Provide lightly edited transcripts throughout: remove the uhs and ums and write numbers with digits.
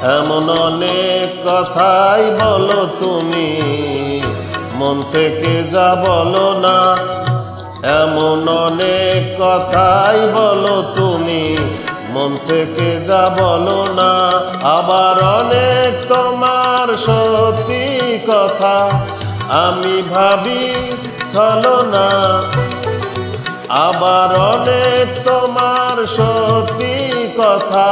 এমন অনেক কথাই বলো তুমি, মন থেকে যা বলো না। এমন অনেক কথাই বলো তুমি, মন থেকে যা বলো না। আবার অনেক তোমার সত্যি কথা আমি ভাবি ছলনা। আবার অনেক তোমার সত্যি কথা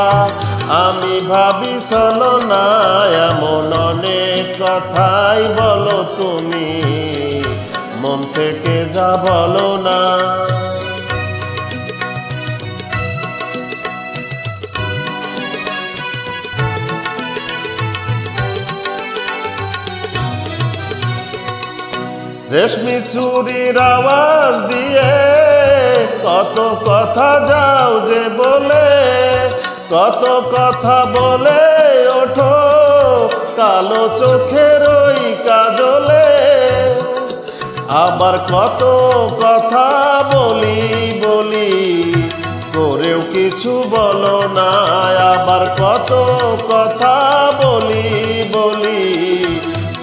আমি ভাবি ছলনা। এমন অনেক কথাই বলো তুমি, মন থেকে যা বলো না। রেশমি চুরির আওয়াজ দিয়ে কত কথা যাও যে বলে, কত কথা বলে ওঠো কালো চোখের ওই কাজলে। আবার কত কথা বলি বলি করেও কিছু বলো না। আবার কত কথা বলি বলি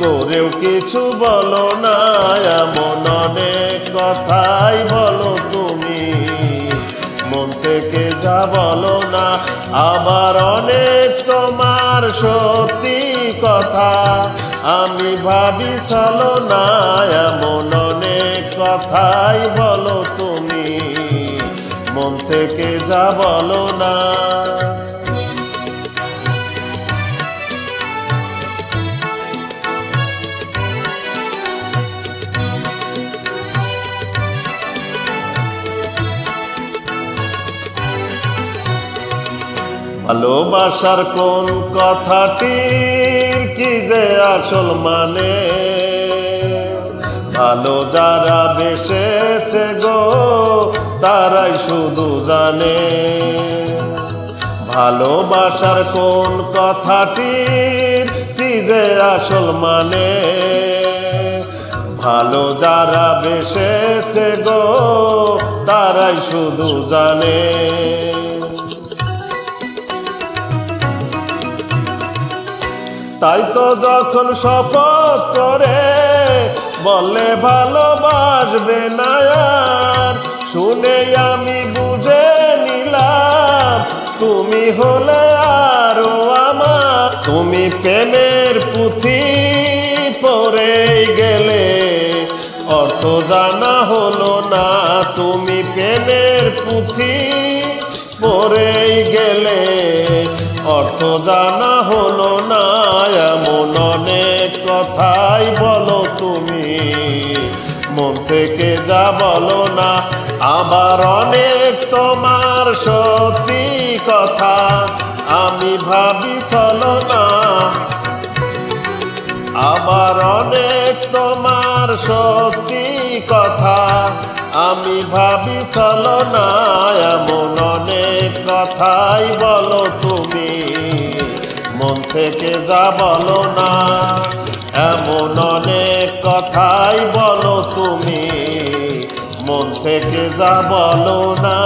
করেও কিছু বলো না। এমন অনেক কথাই বলো তুমি, মন থেকে যা বলো না। আবার অনেক তোমার সত্যি কথা আমি ভাবি ছলনা। এমন অনেক কথাই বলো তুমি, মন থেকে যা বলো না। ভালোবাসার কোন কথাটির কি যে আসল মানে, ভালো যারা বেসেছে গো তারাই শুধু জানে। ভালোবাসার কোন কথাটির কি যে আসল মানে, ভালো যারা বেসেছে গো তারাই শুধু জানে। তাই তো যখন শপথ করে বলে ভালোবাসবে না আর, শুনে আমি বুঝে নিলাম তুমি হলে আরো আমার। তুমি প্রেমের পুঁথি পড়ে গেলে অর্থ জানা হলো না। তুমি প্রেমের পুঁথি পড়ে গেলে অর্থ জানা হলো না। এমন অনেক কথাই বলো তুমি, মন থেকে যা বলো না। আবার অনেক তোমার সত্যি কথা আমি ভাবি ছলনা। আবার অনেক তোমার সত্যি কথা আমি ভাবি ছলনা। এমন অনেক কথাই বলো তুমি, মন থেকে যা বলো না। এমন অনেক কথাই বলো তুমি, মন থেকে যা বলো না।